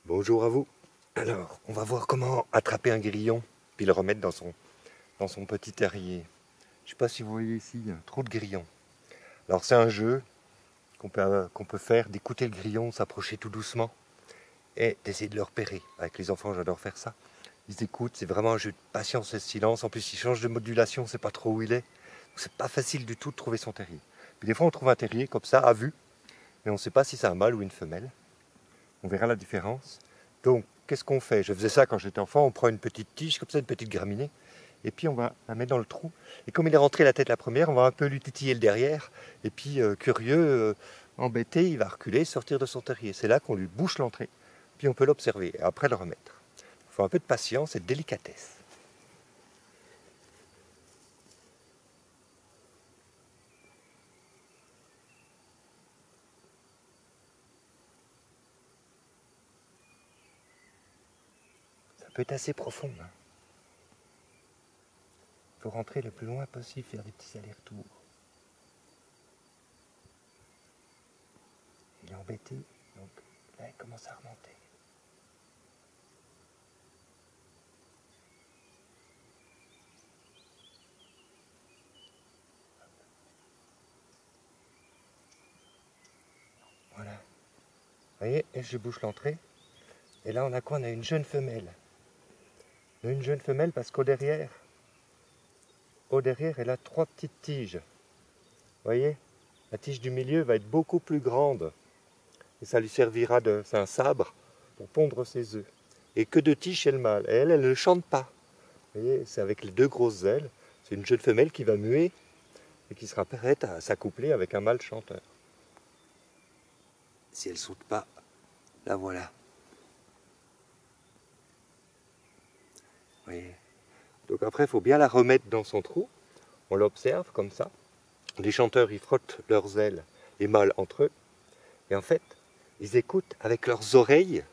Bonjour à vous. Alors, on va voir comment attraper un grillon, puis le remettre dans son petit terrier. Je ne sais pas si vous voyez ici, un trou de grillon. Alors c'est un jeu qu'on peut faire, d'écouter le grillon, s'approcher tout doucement, et d'essayer de le repérer. Avec les enfants, j'adore faire ça. Ils écoutent, c'est vraiment un jeu de patience et de silence. En plus, il change de modulation, on ne sait pas trop où il est. Donc c'est pas facile du tout de trouver son terrier. Puis des fois, on trouve un terrier comme ça, à vue, mais on ne sait pas si c'est un mâle ou une femelle. On verra la différence. Donc, qu'est-ce qu'on fait? Je faisais ça quand j'étais enfant, on prend une petite tige, comme ça, une petite graminée, et puis on va la mettre dans le trou. Et comme il est rentré la tête la première, on va un peu lui titiller le derrière, et puis curieux, embêté, il va reculer, sortir de son terrier. C'est là qu'on lui bouche l'entrée, puis on peut l'observer, et après le remettre. Il faut un peu de patience et de délicatesse. Ça peut être assez profond. Il faut rentrer le plus loin possible, faire des petits allers-retours. Il est embêté, donc là il commence à remonter. Voilà. Vous voyez, et je bouche l'entrée. Et là on a quoi? On a une jeune femelle. On a une jeune femelle parce qu'au derrière, elle a 3 petites tiges. Vous voyez? La tige du milieu va être beaucoup plus grande. Et ça lui servira c'est un sabre pour pondre ses œufs. Et que de tiges chez le mâle. Et elle ne chante pas. Vous voyez, c'est avec les 2 grosses ailes. C'est une jeune femelle qui va muer et qui sera prête à s'accoupler avec un mâle chanteur. Si elle saute pas, la voilà. Vous voyez? Donc après, il faut bien la remettre dans son trou. On l'observe comme ça. Les chanteurs, ils frottent leurs ailes, les mâles entre eux. Et en fait, ils écoutent avec leurs oreilles.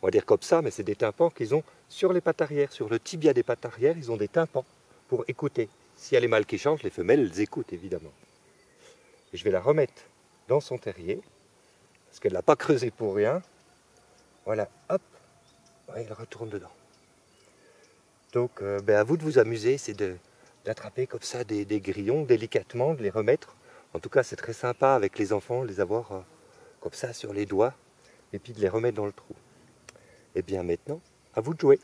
On va dire comme ça, mais c'est des tympans qu'ils ont sur les pattes arrière. Sur le tibia des pattes arrière, ils ont des tympans pour écouter. S'il y a les mâles qui chantent, les femelles, elles écoutent évidemment. Et je vais la remettre dans son terrier, parce qu'elle ne l'a pas creusé pour rien. Voilà, hop, ouais, elle retourne dedans. Donc, à vous de vous amuser, c'est d'attraper comme ça des grillons délicatement, de les remettre. En tout cas, c'est très sympa avec les enfants, les avoir comme ça sur les doigts, et puis de les remettre dans le trou. Et bien maintenant, à vous de jouer.